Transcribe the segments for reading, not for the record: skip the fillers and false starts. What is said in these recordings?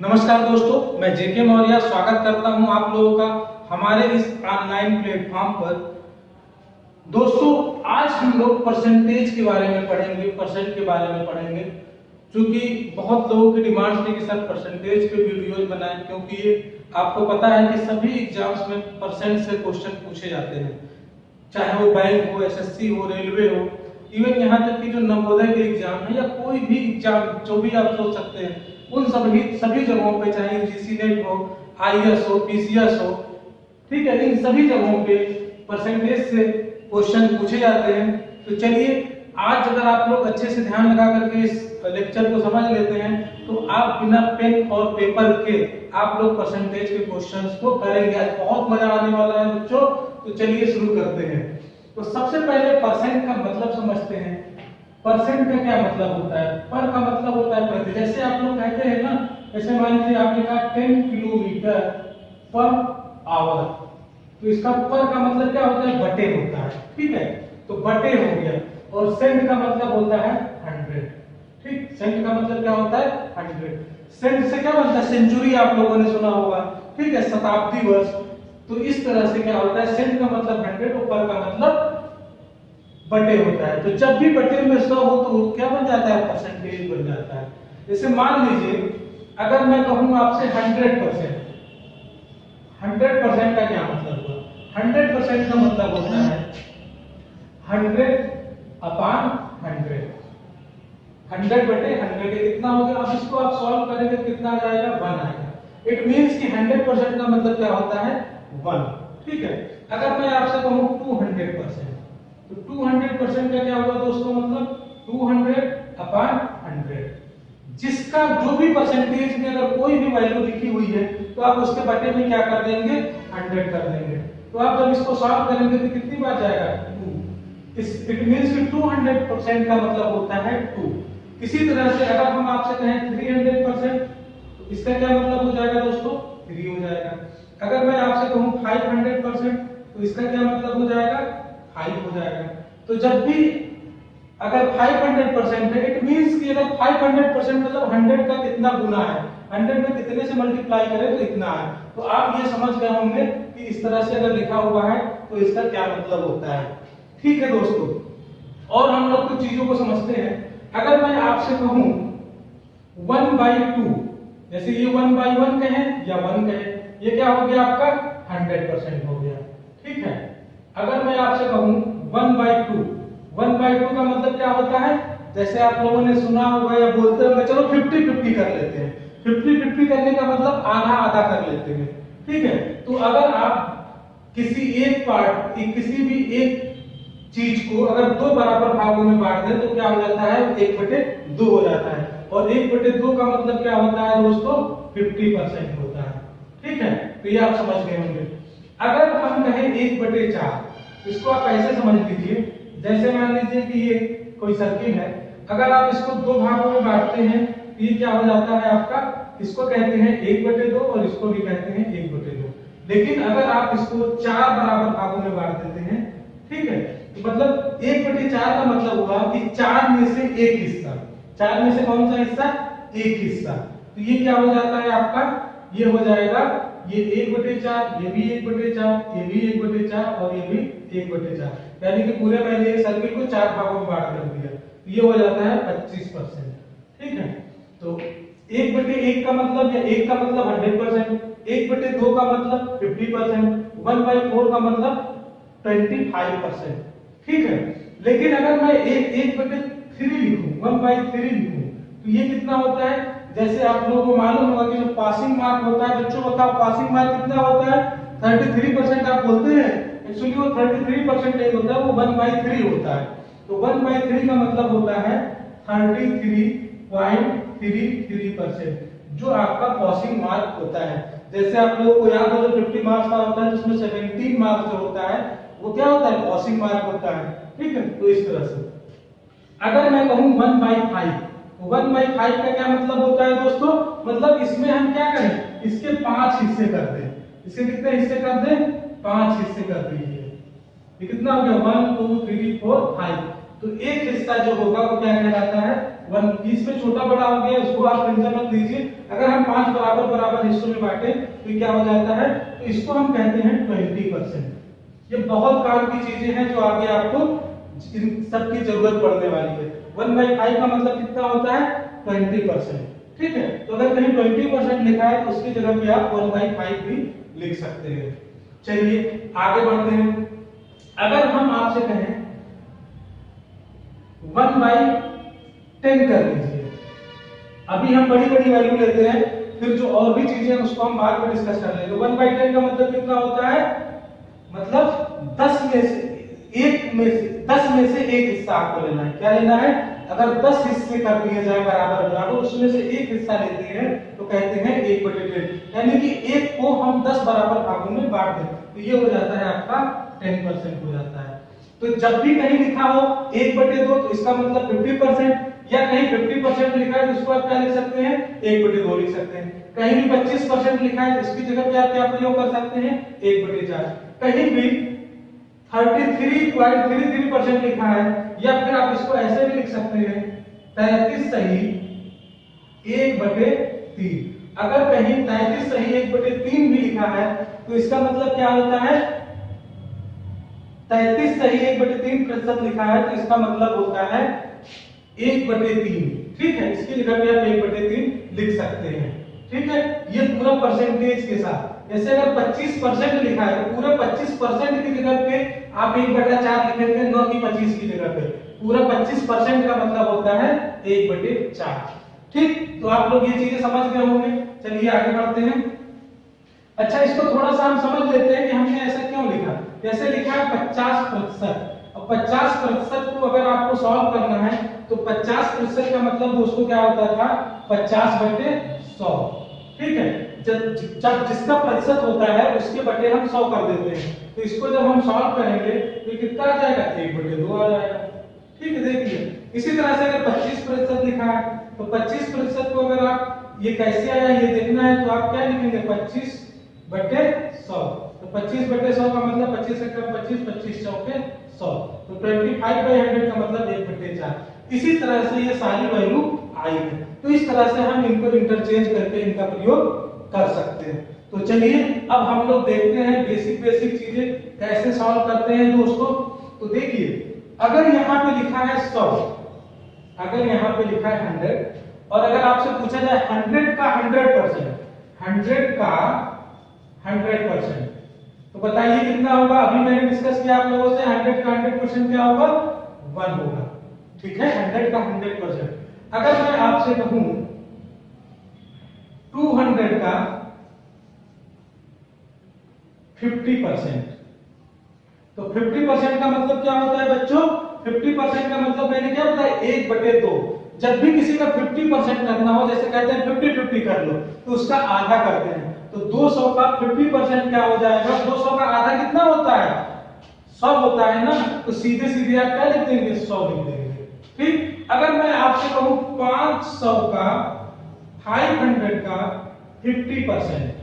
नमस्कार दोस्तों, मैं जेके मौर्य स्वागत करता हूं आप लोगों का हमारे इस ऑनलाइन प्लेटफॉर्म पर। दोस्तों, आज हम लोग परसेंटेज के बारे में पढ़ेंगे, परसेंट के बारे में पढ़ेंगे। क्योंकि बहुत लोगों की डिमांड थी कि सर परसेंटेज पे वीडियोज बनाएं, क्योंकि ये आपको पता है कि सभी एग्जाम्स में परसेंट से क्वेश्चन पूछे जाते हैं, चाहे वो बैंक हो, एसएससी हो, रेलवे हो, इवन यहाँ तक कि जो नवोदय के एग्जाम है या कोई भी एग्जाम जो भी आप सोच सकते हैं, उन सभी जगहों पे, चाहे यूजीसी नेट हो, आईएएस हो, पीसीएस हो, ठीक है, इन सभी जगहों पे परसेंटेज से क्वेश्चन पूछे जाते हैं। तो चलिए, आज अगर आप लोग अच्छे से ध्यान लगा करके इस लेक्चर को समझ लेते हैं तो आप बिना पेन और पेपर के आप लोग परसेंटेज के क्वेश्चंस को करेंगे। आज बहुत मजा आने वाला है बच्चों। तो चलिए शुरू करते हैं। तो सबसे पहले परसेंट का मतलब समझते हैं। परसेंट का क्या मतलब होता है? पर का मतलब होता है प्रति। जैसे आप लोग कहते हैं ना, जैसे मान लीजिए आपने कहा 10 किलोमीटर पर आवर, तो इसका पर का मतलब क्या होता है? बटे होता है, ठीक है, तो बटे हो गया। और सेंट का मतलब होता है 100, ठीक, सेंट का मतलब क्या होता है? 100। सेंट से क्या बनता है? सेंचुरी आप लोगों ने सुना होगा, ठीक है, शताब्दी वर्ष। तो इस तरह से क्या होता है? सेंट का मतलब 100 और पर का मतलब बटे होता है। तो जब भी बटे में 100 हो तो क्या बन जाता है? परसेंटेज बन जाता है। जैसे मान लीजिए अगर मैं कहूं आपसे 100%, 100% का क्या मतलब हुआ? 100% का मतलब होता है 100/100, 100 बटे 100 कितना हो गया? अब इसको आप सॉल्व करेंगे तो कितना आ जाएगा? 1 आएगा। इट मींस कि 100% का मतलब क्या होता है? 1, ठीक है। अगर मैं आपसे कहूं 200%, तो 200% का क्या होगा दोस्तों? मतलब 200/100, जिसका जो भी परसेंटेज में अगर कोई भी वैल्यू लिखी हुई है तो आप उसके बटे में क्या कर देंगे? 100 कर देंगे। तो आप जब इसको सॉल्व करेंगे तो कितनी बार जाएगा? 2। इट मींस कि 200% का मतलब होता है 2। इसी तरह से अगर हम आपसे कहें 300%, तो इसका क्या मतलब हो जाएगा दोस्तों? 3 हो जाएगा। अगर मैं आपसे कहूं 500%, तो इसका क्या मतलब हो जाएगा? 5 हो जाएगा। तो जब भी अगर 500% है, इट मींस कि अगर 500% मतलब 100 का कितना गुना है, 100 में कितने से मल्टीप्लाई करें तो इतना है। तो आप ये समझ गए होंगे कि इस तरह से अगर लिखा हुआ है तो इसका क्या मतलब होता है, ठीक है दोस्तों। और हम लोग कुछ चीजों को समझते हैं। अगर मैं आपसे कहूं 1/2, जैसे ये 1/1 कहें या 1 कहें, ये क्या हो गया? आपका 100% हो गया, ठीक है। अगर मैं आपसे कहूं 1/2, 1/2 का मतलब क्या होता है? जैसे आप लोगों ने सुना होगा या बोलते होंगे, चलो 50-50 कर लेते हैं। 50-50 करने का मतलब आधा आधा कर लेते हैं, ठीक है। तो अगर आप किसी एक पार्ट, किसी भी एक चीज को अगर 2 बराबर भागों में बांट दें तो क्या हो जाता है? 1/2 हो जाता है। और 1/2 का मतलब क्या होता है दोस्तों? 50% होता है, ठीक है। तो ये आप समझ गए होंगे। अगर हम कहें 1/4, इसको आप ऐसे समझ लीजिए, जैसे मान लीजिए कि ये कोई सर्किल है, अगर आप इसको 2 भागों में बांटते हैं तो ये क्या हो जाता है आपका? इसको कहते हैं 1/2 और इसको भी कहते हैं 1/2। लेकिन अगर आप इसको 4 बराबर भागों में बांट देते हैं, ठीक है, तो मतलब 1/4 का मतलब हुआ कि 4 में से एक हिस्सा, 4 में से कौन सा हिस्सा? एक हिस्सा। तो ये क्या हो जाता है आपका? ये हो जाएगा ये 1/4, ये भी 1/4, ये भी 1/4 और ये भी 1/4, यानी कि पूरे मैंने एक सर्किल को 4 भागों में बांट कर दिया। तो ये हो जाता है 25%, ठीक है। तो 1/1 का मतलब या 1 का मतलब 100%, 1/2 का मतलब 50%, 1/4 का मतलब 25%, ठीक है। लेकिन अगर मैं 1/3 लिखूं, 1/3 लिखूं, तो ये कितना होता है? जैसे आप लोगों को मालूम होगा कि जो पासिंग मार्क होता है, बच्चों बताओ पासिंग मार्क कितना होता है? 33% आप बोलते हैं, एक्चुअली वो 33% नहीं होता है, वो 1/3 होता है। तो 1/3 का मतलब होता है 33.33%, जो आपका पासिंग मार्क होता है। जैसे आप लोगों को याद हो, जो 50 मार्क्स का होता है, जिसमें 17 मार्क्स जो होता है वो क्या होता है? पासिंग मार्क होता है, ठीक है। तो इस तरह से अगर मैं कहूं 1/5, 1/5 का क्या मतलब होता है दोस्तों? मतलब इसमें हम क्या करें? इसके 5 हिस्से कर दें। इसके कितने हिस्से कर दें? 5 हिस्से कर दीजिए। ये कितना हो गया? 1 2 3 4 5। तो एक हिस्सा जो होगा वो क्या कहलाता है 1। 20 में छोटा बड़ा हो गया, उसको आप टेंशन मत लीजिए। अगर हम 5 बराबर बराबर हिस्सों में बांटे तो क्या हो जाता है, तो इसको हम कहते हैं 20%। ये बहुत काम की चीजें हैं जो आगे आपको इन सब की जरूरत पड़ने वाली है। 1/5 का मतलब कितना होता है 20%। ठीक है, तो अगर कहीं 20% लिखा है तो उसकी जगह पे आप 1/5 भी लिख सकते हैं। चलिए आगे बढ़ते हैं। अगर हम आपसे कहें 1/10 कर लीजिए, अभी हम बड़ी बड़ी वैल्यू लेते हैं, फिर जो और भी चीजें हैं उसको हम बाद में डिस्कस कर लेंगे। 1/10 का मतलब कितना होता है, मतलब 10 में से 1 हिस्सा आपको लेना है। क्या लेना है, अगर 10 हिस्से कर दिए जाए बराबर बराबर, उसमें से एक हिस्सा लेते हैं तो कहते हैं 1/10, यानी कि 1 को हम 10 बराबर भागों में बांट दें, तो ये हो जाता है आपका 10% हो जाता है। तो जब भी कहीं लिखा हो 1/2 तो इसका मतलब 50%, या कहीं 50% लिखा है तो इसको आप क्या लिख सकते हैं 1/2 लिख सकते हैं। कहीं भी 25% लिखा है तो इसकी जगह पे आप क्या प्रयोग कर सकते हैं 1/4। कहीं भी 33.33% लिखा है, या फिर आप इसको ऐसे भी लिख सकते हैं 33 सही 1/3। अगर कहीं 33 सही 1/3 भी लिखा है तो इसका मतलब क्या होता है, 33 सही 1/3% लिखा है तो इसका मतलब होता है 1/3। ठीक है, इसकी जगह पे आप 1/3 लिख सकते हैं। ठीक है, ये पूरा परसेंटेज के साथ। जैसे अगर 25% लिखा है तो पूरा 25% की जगह पे आप 1/4 लिखेंगे, न कि 25 की जगह पे। पूरा 25% का मतलब होता है 1/4। ठीक, तो आप लोग ये चीजें समझ गए होंगे। चलिए आगे बढ़ते हैं। अच्छा, इसको थोड़ा सा हम समझ लेते हैं कि हमने ऐसा क्यों लिखा। जैसे लिखा है 50%, और 50% को अगर आपको सॉल्व करना है तो 50% का मतलब दोस्तों क्या होता था 50/100। ठीक है, जब जिसका प्रतिशत होता है उसके बटे हम 100 कर देते हैं, तो इसको जब हम सॉल्व करेंगे तो कितना आ जाएगा 1/2 आ जाएगा। ठीक है, देखिए इसी तरह से अगर 25% लिखा है तो 25% को अगर आप ये कैसे आया ये देखना है तो आप क्या लिखेंगे 25/100। तो 25/100 का मतलब 25 से कम 25, 25 चौके 100, तो 25/100 का मतलब 1/4। इसी तरह से ये सारी वैल्यू आई है, तो इस तरह से हम इनको इंटरचेंज करके इनका प्रयोग कर सकते हैं। तो चलिए अब हम लोग देखते हैं बेसिक चीजें कैसे सॉल्व करते हैं दोस्तों। तो देखिए, अगर यहाँ पे लिखा है 100, अगर यहाँ पे लिखा है 100, और अगर आपसे पूछा जाए 100 का 100%, 100 का 100%, तो बताइए कितना होगा। अभी मैंने डिस्कस किया आप लोगों से 100 का 100% क्या होगा 1 होगा। ठीक है, 100 का 100%। अगर मैं आपसे कहूं 200 का 50%, तो 50% का मतलब क्या होता है बच्चों, 50% का मतलब मैंने क्या बताया 1/2। जब भी किसी का 50% करना हो, जैसे कहते हैं 50-50 कर लो, तो उसका आधा करते हैं। तो 200 का 50% क्या हो जाएगा, 200 का आधा कितना होता है 100 होता है ना, तो सीधे सीधे आप क्या लिख देंगे 100 लिख देंगे। ठीक, अगर मैं आपसे कहूं 500 का 500 का 50%,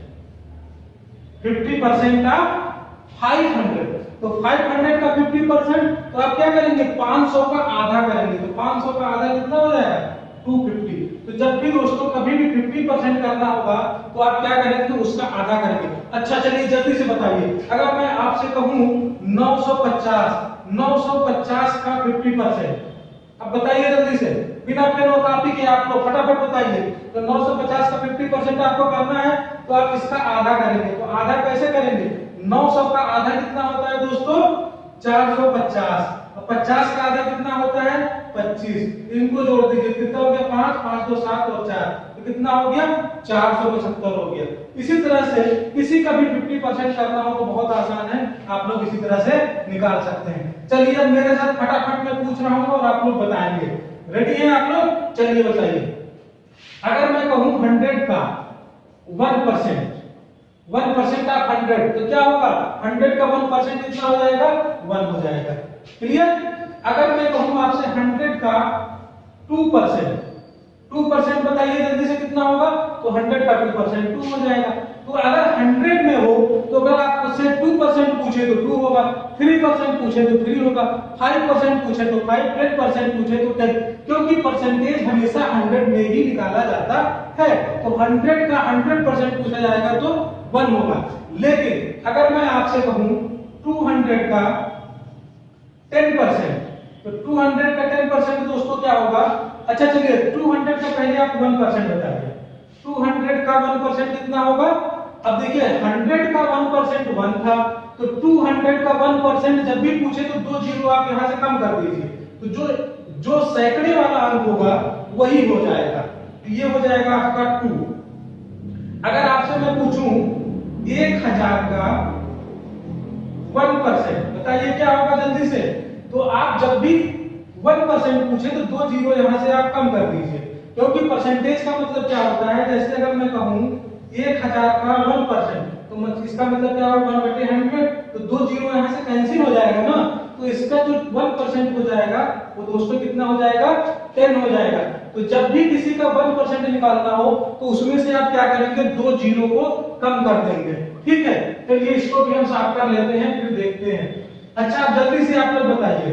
50% का 500, तो 500 का 50%, तो आप क्या करेंगे 500 का आधा करेंगे, तो 500 का आधा कितना हो जाएगा 250। तो जब भी दोस्तों कभी भी 50% करना होगा तो आप क्या करेंगे उसका आधा करेंगे। अच्छा चलिए जल्दी से बताइए, अगर मैं आपसे कहूं 950 का 50%, अब बताइए जल्दी से बिना पेन और कॉपी के आप लोग फटाफट बताइए। तो 950 का 50% आपको करना है तो आप इसका आधा करेंगे, तो आधा कैसे करेंगे 900 का आधा कितना होता है दोस्तों 450, और 50 का आधा कितना होता है 25, इनको जोड़ दीजिए कितना हो गया 5, 5 2 7 और 4, तो कितना हो गया 475 हो गया। इसी तरह से किसी का भी 50% करना हो तो बहुत आसान है, आप लोग इसी तरह से निकाल सकते हैं। चलिए अब मेरे साथ फटाफट मैं पूछ रहा हूं और आप लोग बताएंगे। रेडी हैं आप लोग, चलिए बताइए। अगर मैं कहूं 100 का 1%, 1% ऑफ 100, तो क्या होगा 100 का 1% कितना हो जाएगा 1 हो जाएगा। क्लियर। अगर मैं कहूं आपसे 100 का 2%, 2% बताइए जल्दी से कितना होगा, तो 100 का 2% 2 हो जाएगा। तो अगर 100 में हो तो अगर आपसे 2% पूछे तो 2 होगा, 3% पूछे तो 3 होगा, 5% पूछे तो 5, 10% पूछे तो 10, क्योंकि परसेंटेज हमेशा 100 में ही निकाला जाता है। तो 100 का 100% पूछा जाएगा तो 1 होगा। लेकिन अगर मैं आपसे कहूं 200 का 10%, तो 200 का 10% दोस्तों क्या होगा? अच्छा चलिए 200 का पहले आप 1% बताइए। 200 का 1% कितना होगा? अब देखिए 100 का 1% 1 था, तो 200 का 1% जब भी पूछे तो 2 जीरो आप यहां से कम कर दीजिए, तो जो सैकड़े वाला अंक होगा वही हो जाएगा। तो ये हो जाएगा आपका 2। अगर आपसे मैं पूछूं 1000 का 1%, बताइए क्या होगा जल्दी से? तो आप जब भी 1% पूछे तो 2 जीरो यहां से आप कम कर दीजिए, क्योंकि परसेंटेज का मतलब क्या होता है? जैसे अगर मैं कहूं 1000 का 1%, तो इसका मतलब क्या होगा? 1/100, तो 2 जीरो यहां से कैंसिल हो जाएगा ना, तो इसका जो 1% हो जाएगा वो दोस्तों कितना हो जाएगा? 10 हो जाएगा। तो जब भी किसी का 1% निकालना हो तो उसमें से आप क्या करेंगे? 2 जीरो को कम कर देंगे। ठीक है, चलिए इसको भी हम साफ कर लेते हैं, फिर देखते हैं। अच्छा अब जल्दी से आप लोग बताइए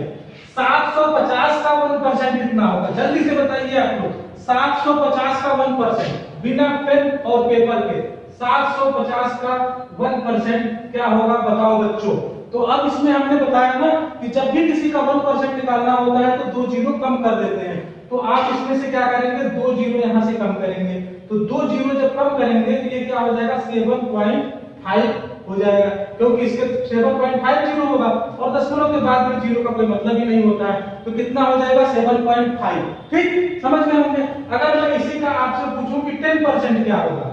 750 का 1% कितना होगा? जल्दी से बताइए आप लोग। 750 का 1% बिना पेन और पेपर के 750 का 1% क्या होगा बताओ बच्चों? तो अब इसमें हमने बताया ना कि जब भी किसी का 1% निकालना होता है तो 2 जीरो कम कर देते हैं। तो आप इसमें से क्या करेंगे? 2 जीरो यहां से कम करेंगे। तो 2 जीरो जब कम करेंगे तो ये क्या हो जाएगा? 7.5 हो जाएगा, क्योंकि इसके 7.50 होगा और दशमलव के बाद में जीरो का कोई मतलब ही नहीं होता है। तो कितना हो जाएगा? 7.5। ठीक, समझ में होंगे। अगर मैं इसी का आपसे पूछूं कि 10% क्या होगा?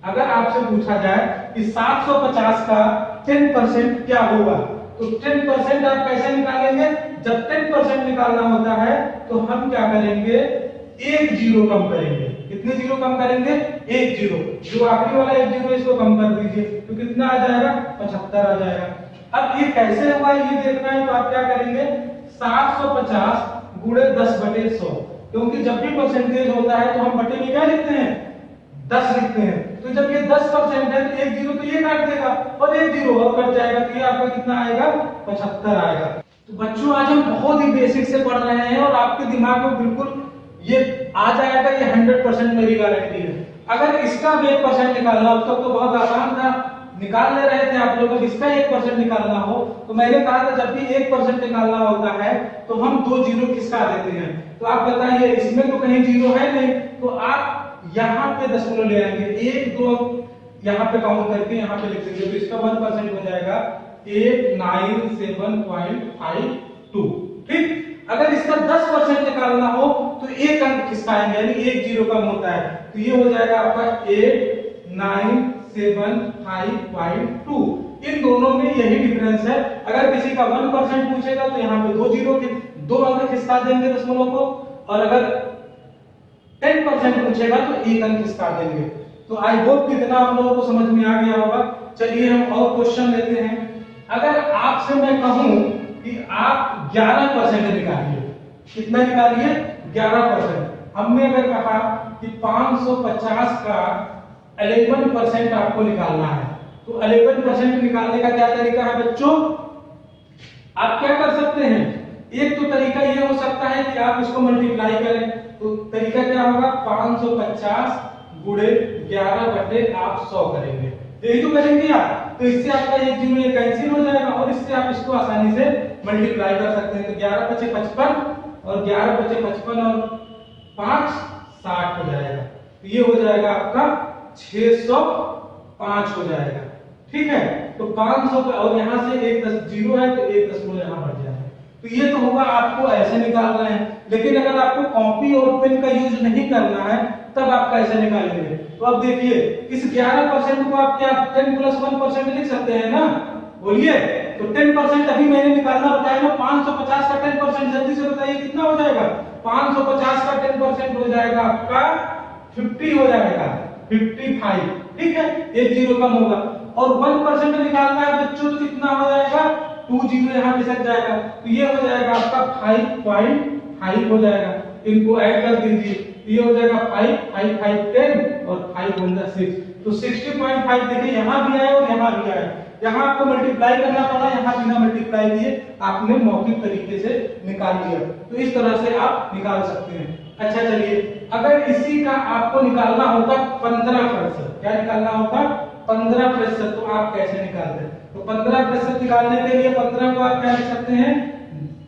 अगर आपसे पूछा जाए कि 750 का 10% क्या होगा, तो 10% आप कैसे निकालेंगे? जब 10% निकालना होता है तो हम क्या करेंगे? 1 जीरो कम करेंगे। कितने जीरो कम करेंगे? 1 जीरो। जो आखिरी वाला 1 जीरो इसको कम कर दीजिए, तो कितना आ जाएगा? 75 आ जाएगा। अब ये कैसे होगा ये देखना है, तो आप क्या करेंगे? 750 गुणे 10/100, क्योंकि जब भी परसेंटेज होता है तो हम बटे में क्या लिखते हैं? 10 लिखते हैं। तो जब ये 10% है तो 1 जीरो तो ये काट देगा और 1 जीरो और कट जाएगा, तो ये आपका कितना आएगा? 75 आएगा। तो बच्चों आज हम बहुत ही बेसिक से पढ़ रहे हैं और आपके दिमाग में बिल्कुल ये आ जाएगा, ये 100% मेरी गारंटी है। अगर इसका भी 1% निकालना हो तब तो बहुत आसान था, निकाल ले रहे थे आप लोग। अब इसका 1% निकालना हो तो मैंने कहा था जब भी 1% निकालना होता है तो हम 2 जीरो खिसका देते हैं। तो आप बताइए इसमें तो कहीं जीरो है नहीं, तो आप यहाँ पे दशमलव ले आएंगे, 1 2 यहाँ पे काउंट करके यहाँ पे लिख देंगे, तो इसका 1% हो जाएगा 897.52। ठीक, अगर इसका 10% निकालना हो तो एक अंक खिसकाएंगे, यानी 1 जीरो कम होता है, तो ये हो जाएगा आपका 897.52। इन दोनों में यही डिफरेंस है। अगर किसी का 1% पूछेगा तो यहाँ पे 2 जीरो के 2 अंक खिसका देंगे दशमलव को, और अगर 10% पूछेगा तो एक अंक खिसका देंगे। तो आई होप कि इतना आप लोगों को समझ में आ गया होगा। चलिए हम और क्वेश्चन लेते हैं। अगर आपसे मैं कहूं कि आप 11% निकालिए, कितना निकालिए? 11%। हमने अगर कहा कि 550 का 11% आपको निकालना है, तो 11% निकालने का क्या तरीका है बच्चों? आप क्या कर सकते हैं? एक तो तरीका ये हो सकता है कि आप इसको मल्टीप्लाई करें, तो तरीका क्या होगा? 550 गुणे 11/100 करेंगे, यही तो करेंगे आप। तो इससे आपका 1 जीरो ये कैंसिल हो जाएगा और इससे आप इसको आसानी से मल्टीप्लाई कर सकते हैं। तो 11×5 = 55 और 11×55 और 5 60 हो जाएगा। तो ये हो जाएगा आपका 605 हो जाएगा। ठीक है, तो 500 पे और यहाँ से एक जीरो है तो एक दशमलव यहाँ बढ़ जाएगा। तो ये तो होगा आपको ऐसे निकाल रहे हैं, लेकिन अगर आपको कॉपी और पेन का यूज नहीं करना है तब आप कैसे निकालेंगे? तो अब देखिए इस 11% को आप क्या 10 + 1% लिख सकते हैं ना? बोलिए। तो 10% अभी मैंने निकालना बताया ना, 550 का 10%, जल्दी से बताइए कितना हो जाएगा? 550 का 10% हो जाएगा आपका 50 हो जाएगा, 55। ठीक है, 1 जीरो कम होगा। और 1% निकालना है बच्चों तो कितना हो जाएगा? 2 जीरो यहाँ खिसक जाएगा, तो ये हो जाएगा आपका 5.5 हो जाएगा। इनको ऐड कर दीजिए, ये हो जाएगा 5 5 5 10 और 5 × 6, तो 60.5 देखिए यहाँ भी आया और यहाँ भी आया, यहाँ आपको मल्टीप्लाई करना पड़ा, यहाँ बिना मल्टीप्लाई किए आपने मौखिक तरीके से निकाल लिया। तो इस तरह से आप निकाल सकते हैं। अच्छा चलिए, अगर इसी का आपको निकालना होता 15%, क्या निकालना होता 15%, तो आप कैसे निकालते हैं? तो 15% निकालने के लिए 15 को आप क्या लिख सकते हैं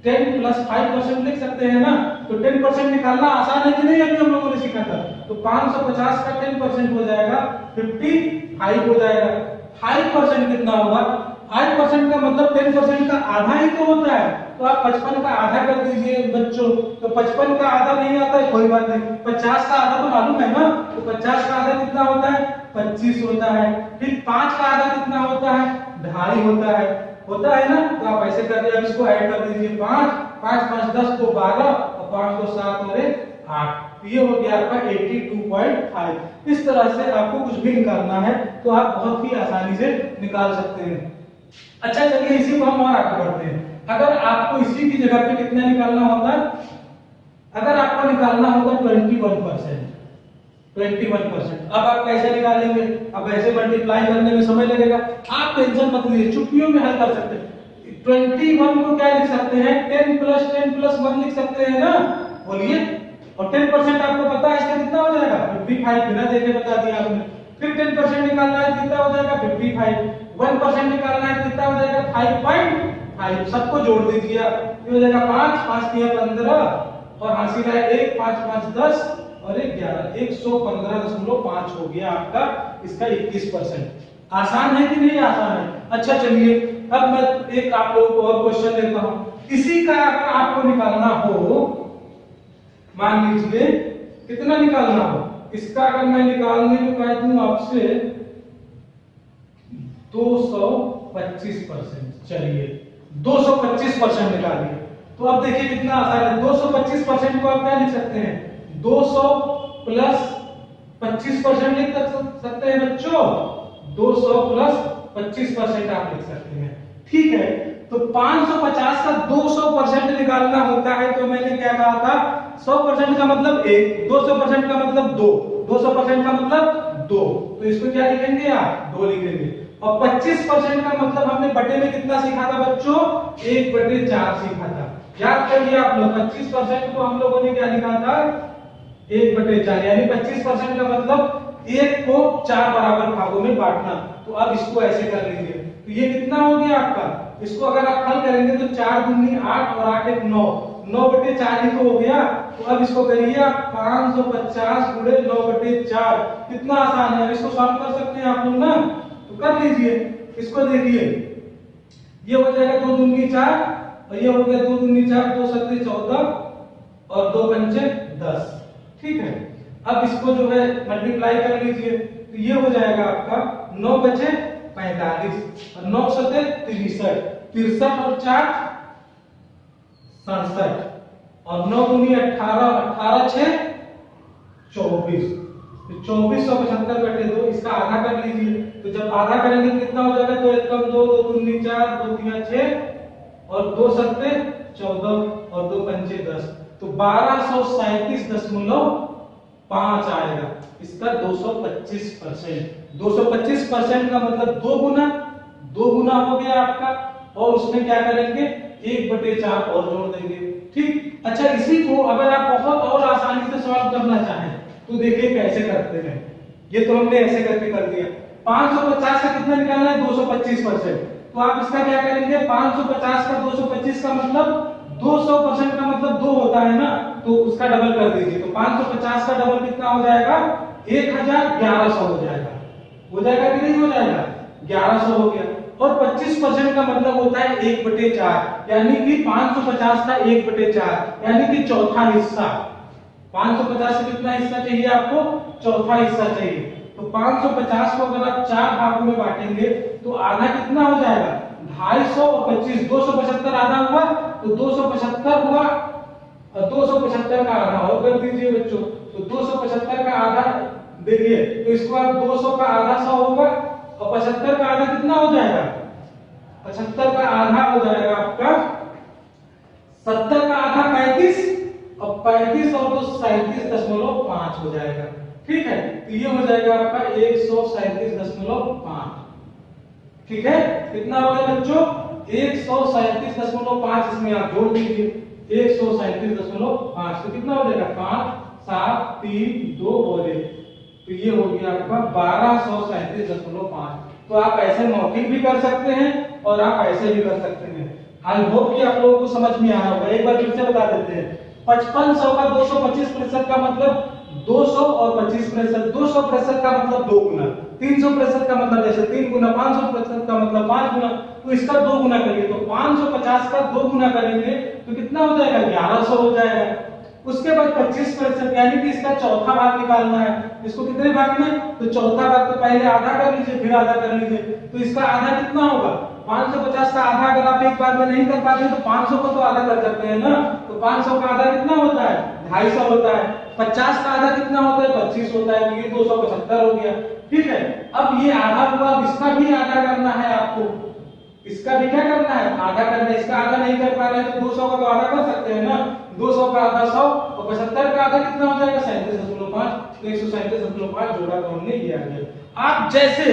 10 + 5% लिख सकते हैं ना। तो 10% निकालना आसान है कि नहीं, अभी हम लोगों ने सीखा था। तो 550 का 10% हो जाएगा 55 हो जाएगा। 5% कितना होगा? 5% का मतलब 10% का आधा ही तो होता है। तो आप 55 का आधा कर दीजिए बच्चों। तो 55 का आधा नहीं आता है, कोई बात नहीं, 50 का आधा तो मालूम है ना। तो 50 का आधा कितना होता है 25 होता है। फिर 5 का आधा कितना होता है 2.5 होता है ना। तो आप ऐसे कर अब इसको ऐड कर दीजिए 5 5 5 10 को 12 और 5 को 7 और 8। तो ये हो गया आपका 82.5। इस तरह से आपको कुछ भी निकालना है तो आप बहुत ही आसानी से निकाल सकते हैं। अच्छा चलिए, इसी को हम और आगे बढ़ते हैं। अगर आपको इसी की जगह पे कितना निकालना होता है, अगर आपको निकालना होगा 21%, अब आप कैसे निकालेंगे? अब ऐसे मल्टीप्लाई करने में समय लगेगा, आप टेंशन मत लीजिए, चुटकियों में हल कर सकते हैं। 21 को क्या लिख सकते हैं 10 + 10 + 1 लिख सकते हैं ना, बोलिए। और 10% आपको पता है इसका कितना हो जाएगा 55, बिना देखे बता दिया आपने। फिर 10% निकालना है कितना हो जाएगा 55, 1% निकालना है कितना हो जाएगा 5.5। सबको जोड़ दीजिए आप, ये हो जाएगा 5 5 किया 15 और हासिल है 1 5 5 10 और 1 11, 115.5 हो गया आपका इसका 21%। आसान है कि नहीं आसान है? अच्छा चलिए, अब मैं एक आप लोगों को और क्वेश्चन लेता हूं। इसी का अगर आपको निकालना हो, मान लीजिए कितना निकालना हो, इसका अगर मैं निकालने को कह दूं आपसे 225%, चलिए 225% निकालिए। तो अब देखिए कितना आसान है। 225% को आप क्या लिख सकते हैं 200 + 25% लिख सकते हैं बच्चों। 200 + 25% आप लिख सकते हैं, ठीक है। तो 550 का 200% निकालना होता है तो मैंने क्या कहा था 100% का मतलब 1, 200% का मतलब 2, 200% का मतलब 2। तो इसको क्या लिखेंगे आप 2 लिखेंगे। और 25% का मतलब हमने बटे में कितना सीखा था बच्चों 1/4 सीखा था, याद करिए आप लोग। 25% को हम लोगों ने क्या लिखा था 1/4, यानी 25% का मतलब 1 को 4 बराबर भागों में बांटना। तो अब इसको ऐसे कर लीजिए, तो ये कितना हो गया आपका, इसको अगर आप हल करेंगे तो 4 दूनी 8 और 8 एक 9, 9/4 ही तो हो गया। तो अब इसको करिए आप 550 गुणे 9/4, कितना आसान है। इसको सॉल्व कर सकते हैं आप लोग ना, तो कर लीजिए। इसको देखिए, ये हो जाएगा 2 दूनी 4 और ये हो गया 2 दूनी 4, 2 7 14 और 2 पंचे 10, ठीक है। अब इसको जो है मल्टीप्लाई कर लीजिए, तो ये हो जाएगा आपका 9 बचे 45 और 9 सते 63, 63 और 4 67 और 9 दूनी 18, 18 6 24। तो 2475/2 इसका आधा कर लीजिए। तो जब आधा करेंगे तो कितना हो जाएगा 2 1 कम 2, 2 दूनी 4, 2 3 6 और 2 सते 14 और 2 पंचे 10। तो 1237.5 आएगा इसका 225%। 225% का मतलब 2 गुना हो गया आपका। और उसमें क्या करेंगे 1/4 और जोड़ देंगे, ठीक। अच्छा, इसी को अगर आप बहुत और आसानी से सॉल्व करना चाहें तो देखिए कैसे करते हैं। ये तो हमने ऐसे करके कर दिया। 550 का कितना निकालना है 225%। तो आप इसका क्या करेंगे 550 का 225 का मतलब 200% का मतलब 2 होता है ना, तो उसका डबल कर दीजिए। तो 550 का डबल कितना हो जाएगा 1100 हो जाएगा। हो जाएगा कि नहीं हो जाएगा 1100 हो गया। और 25% का मतलब होता है 1/4, यानी कि 550 का 1/4 यानी कि चौथा हिस्सा। 550 से कितना हिस्सा चाहिए आपको चौथा हिस्सा चाहिए। तो 550 को अगर आप 4 भागों में बांटेंगे तो आधा कितना हो जाएगा 250 और 25, 275 आधा हुआ। तो 275 हुआ, 275 का आधा और कर दीजिए बच्चों। तो 275 का आधा देखिए, तो इसको आप 200 का आधा 100 होगा और 75 का आधा कितना हो जाएगा 75 का आधा हो जाएगा आपका 70 का आधा 35 और 35 और 2 37.5 हो जाएगा। ठीक है, तो ये हो जाएगा आपका 137.5। ठीक है, कितना हो गया बच्चों? 137.5 इसमें आप जोड़ दीजिए 137.5, तो कितना हो जाएगा 5 7 3 2 बोले, तो ये हो गया आपका 1237.5। तो आप ऐसे मौखिक भी कर सकते हैं और आप ऐसे भी कर सकते हैं। आई होप कि आप लोगों को समझ में आया होगा। एक बार फिर से बता देते हैं, 5500 का 225% का मतलब 200 और 25%। 200% का मतलब 2 गुना, 300% का मतलब जैसे 3 गुना, 500% का मतलब 5 गुना, तो इसका 2 गुना करिए तो 550 का 2 गुना करेंगे तो कितना हो जाएगा? 1100 हो जाएगा। उसके बाद 25% यानी कि इसका चौथा भाग निकालना है। इसको कितने भाग में? तो चौथा भाग तो पहले आधा कर लीजिए फिर आधा कर लीजिए, तो इसका आधा कितना होगा? 550 का आधा अगर आप एक बार में नहीं कर पाते तो 500 को तो आधा कर सकते हैं ना, तो 500 का आधा कितना होता है? 250 होता है। 50 का आधा कितना होता है? 25 होता है, तो ये 275 हो गया। ठीक है, अब ये आधा हुआ, अब इसका भी आधा करना है आपको। इसका भी क्या करना है? आधा करना है। इसका आधा नहीं कर पा रहे हैं तो 200 का तो आधा कर सकते हैं ना, 200 का आधा 100 और 75 का आधा कितना हो जाएगा? 37.5। तो 137.5 जोड़ा तो हमने ये आ गया। आप जैसे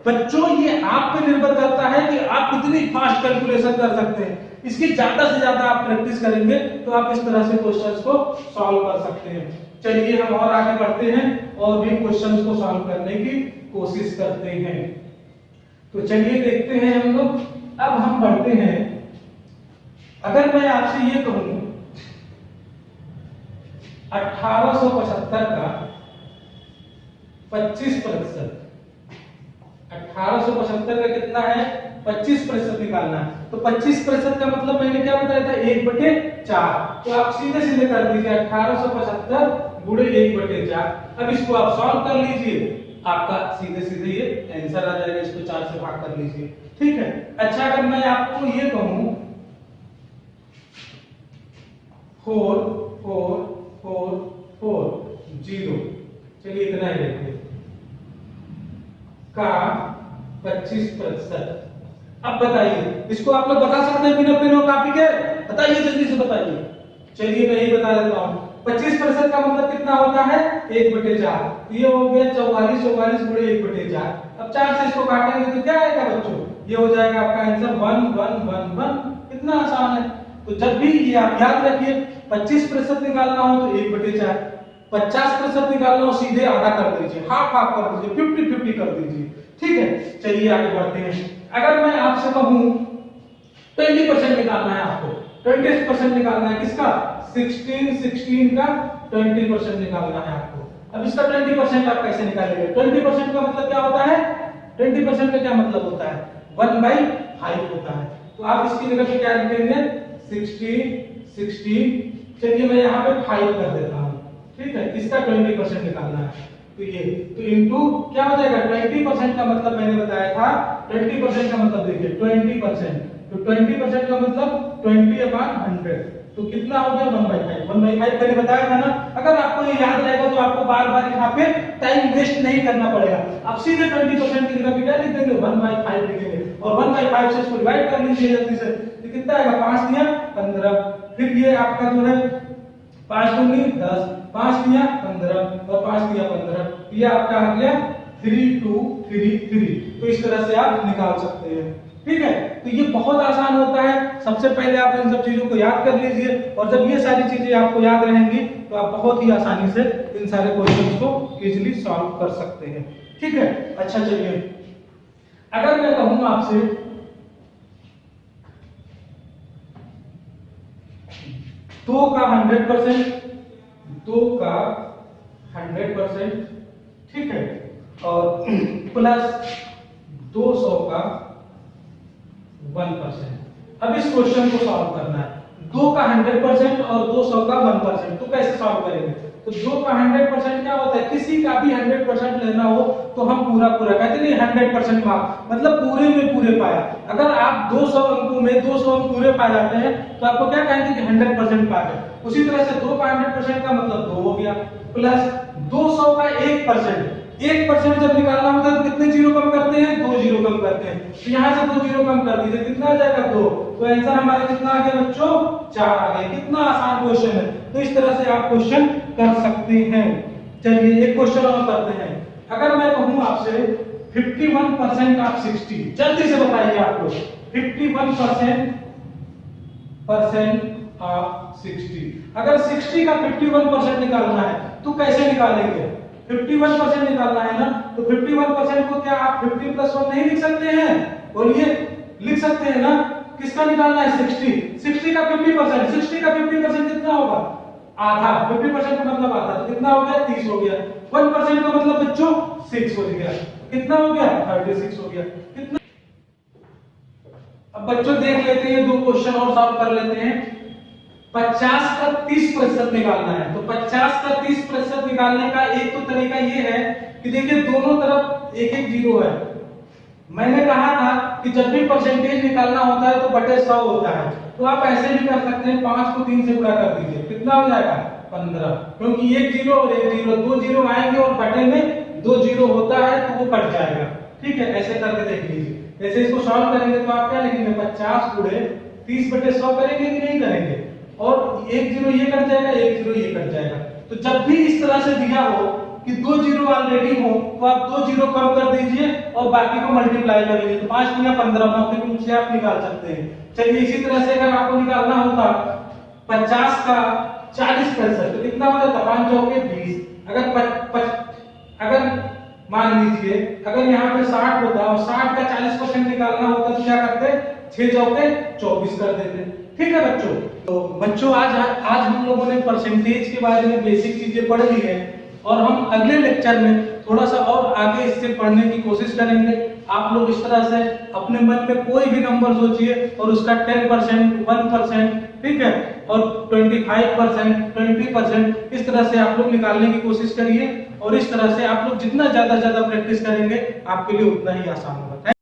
बच्चों, ये आप पे निर्भर करता है कि आप कितनी फास्ट कैलकुलेशन कर सकते हैं। इसकी ज्यादा से ज्यादा आप प्रैक्टिस करेंगे तो आप इस तरह से क्वेश्चंस को सॉल्व कर सकते हैं। चलिए हम और आगे बढ़ते हैं और भी क्वेश्चंस को सॉल्व करने की कोशिश करते हैं। तो चलिए देखते हैं हम लोग। अब हम बढ़ते हैं, अगर मैं आपसे ये कहूं 1875 का 25%, 1875 का कितना है? 25% निकालना है। तो 25% का मतलब मैंने क्या बताया था? 1/4। तो आप सीधे सीधे कर दीजिए 1875 गुणे 1/4। अब इसको आप सॉल्व कर लीजिए, आपका सीधे सीधे ये आंसर आ जाएगा। इसको 4 से भाग कर लीजिए। ठीक है, अच्छा अगर मैं आपको ये कहूं 4 4 4 4 0, चलिए इतना ही देखिए, का 25%। अब बताइए, इसको आप लोग बता सकते हैं बिना पेन और कॉपी के? बताइए जल्दी से बताइए। चलिए मैं ही बता देता हूं। 25% का मतलब कितना होता है? 1/4। तो ये हो गया 44 44 गुणे 1/4। अब 4 से इसको काटेंगे तो क्या आएगा बच्चों? ये हो जाएगा आपका आंसर 1 1 1 1। कितना आसान है। तो जब भी ये आप याद रखिए, 25% निकालना हो तो 1/4, 50% निकालना हो सीधे आधा कर दीजिए, हाफ हाफ कर दीजिए, 50-50 कर दीजिए। ठीक है, चलिए आगे बढ़ते हैं। अगर मैं आपसे कहूं 20% निकालना है आपको, 20% निकालना है किसका? 16 का 20% निकालना है आपको। अब इसका 20% आप कैसे निकालेंगे? 20% का मतलब क्या होता है? 20% का क्या मतलब होता है? 1/5 होता है। तो आप इसकी जगह पे क्या लिखेंगे? 16। चलिए मैं यहाँ पे 5 कर देता हूँ। ठीक है, इसका 20% निकालना है तो ये, तो इनटू क्या हो जाएगा? 20% का मतलब मैंने बताया था, 20% का मतलब देखिए 20%, तो 20% का मतलब 20/100, तो कितना हो गया? 1/5। 1/5 मैंने बताया था ना। अगर आपको ये याद रहेगा तो आपको बार बार यहाँ पे टाइम वेस्ट नहीं करना पड़ेगा। आप सीधे 20% की जगह पे क्या लिख देंगे? 1/5 लिखेंगे और 1/5 से इसको डिवाइड कर लीजिए जल्दी से, तो कितना आएगा? 5 दिया 15। फिर ये आपका जो है 5 दूनी 10, 5 दिया 15 और 5 दिया 15, ये आपका आ गया 3 2 3 3। तो इस तरह से आप निकाल सकते हैं। ठीक है, तो ये बहुत आसान होता है। सबसे पहले आप इन सब चीजों को याद कर लीजिए और जब ये सारी चीजें आपको याद रहेंगी तो आप बहुत ही आसानी से इन सारे क्वेश्चंस को इजीली सॉल्व कर सकते हैं। ठीक है, अच्छा चलिए अगर मैं कहूं आपसे 2 का 100%, 2 का 100%, ठीक है, और प्लस 200 का 1%। अब इस क्वेश्चन को सॉल्व करना है। 2 का 100% और 200 का 1%, तो कैसे सॉल्व करेंगे? तो 2 का 100% क्या होता है? किसी का भी 100% लेना हो तो हम पूरा पूरा कहते नहीं, 100% मार्क मतलब पूरे में पूरे पाया। अगर आप 200 अंकों में 200 अंक पूरे पा जाते हैं तो आपको क्या कहेंगे कि 100% पा गए। उसी तरह से 2 का 100% का मतलब 2 हो गया, प्लस 200 का 1%। 1% जब निकालना होता है तो कितने जीरो कम करते हैं? 2 जीरो कम करते हैं। तो यहां से 2 जीरो कम कर दीजिए, कितना आ जाएगा? 2। तो आंसर हमारा कितना आ गया बच्चों? 4 आ गया। कितना आसान क्वेश्चन है। तो इस तरह से आप क्वेश्चन कर सकते हैं। चलिए एक क्वेश्चन और करते हैं। अगर मैं कहूं आपसे 51% ऑफ 60, जल्दी से बताइए आप लोग 51% ऑफ 60। अगर 60 का 51% निकालना है तो कैसे निकालेंगे? 51% निकालना है ना, तो 51% को क्या आप 50 + 1 नहीं लिख सकते हैं? बोलिए, लिख सकते हैं ना। किसका निकालना है? 60 का 50%, 60 का 50% कितना होगा? आधा। 50% का मतलब आधा, तो कितना हो गया? 30 हो गया। 1% का मतलब बच्चों 6 हो गया। कितना हो गया? 36 हो गया। कितना? अब बच्चों देख लेते हैं, दो क्वेश्चन और सॉल्व कर लेते हैं। 50 का 30% निकालना है, तो 50 का 30% निकालने का एक तो तरीका ये है कि देखिए दोनों तरफ एक एक जीरो है। मैंने कहा था कि जब भी परसेंटेज निकालना होता है तो बटे 100 होता है, तो आप ऐसे भी कर सकते हैं, 5 को 3 से गुणा कर दीजिए, कितना हो जाएगा? 15। क्योंकि एक जीरो और एक जीरो, दो जीरो आएंगे और बटे में दो जीरो होता है तो वो कट जाएगा। ठीक है, ऐसे करके देख लीजिए। जैसे इसको सॉल्व करेंगे तो आप क्या लिखेंगे? 50 गुणे 30 बटे 100 करेंगे कि नहीं करेंगे? और एक जीरो ये कट जाएगा, एक जीरो ये कट जाएगा। तो जब भी इस तरह से दिया हो कि दो जीरो ऑलरेडी हो तो आप दो जीरो कम कर दीजिए और बाकी को मल्टीप्लाई कर लीजिए, तो 5 × 15 मौखिक रूप से आप निकाल सकते हैं। चलिए इसी तरह से अगर आपको निकालना होता 50 का 40% तो कितना हो जाता? 5 चौके 20। अगर मान लीजिए अगर यहाँ पे 60 होता और 60 का 40% निकालना होता तो क्या करते? 6 चौके 24 कर देते। ठीक है बच्चों, तो बच्चों आज हम लोगों ने परसेंटेज के बारे में बेसिक चीजें पढ़ ली है और हम अगले लेक्चर में थोड़ा सा और आगे इससे पढ़ने की कोशिश करेंगे। आप लोग इस तरह से अपने मन में कोई भी नंबर सोचिए और उसका 10%, 1%, ठीक है, और 25%, 20% इस तरह से आप लोग निकालने की कोशिश करिए और इस तरह से आप लोग जितना ज्यादा प्रैक्टिस करेंगे आपके लिए उतना ही आसान होगा।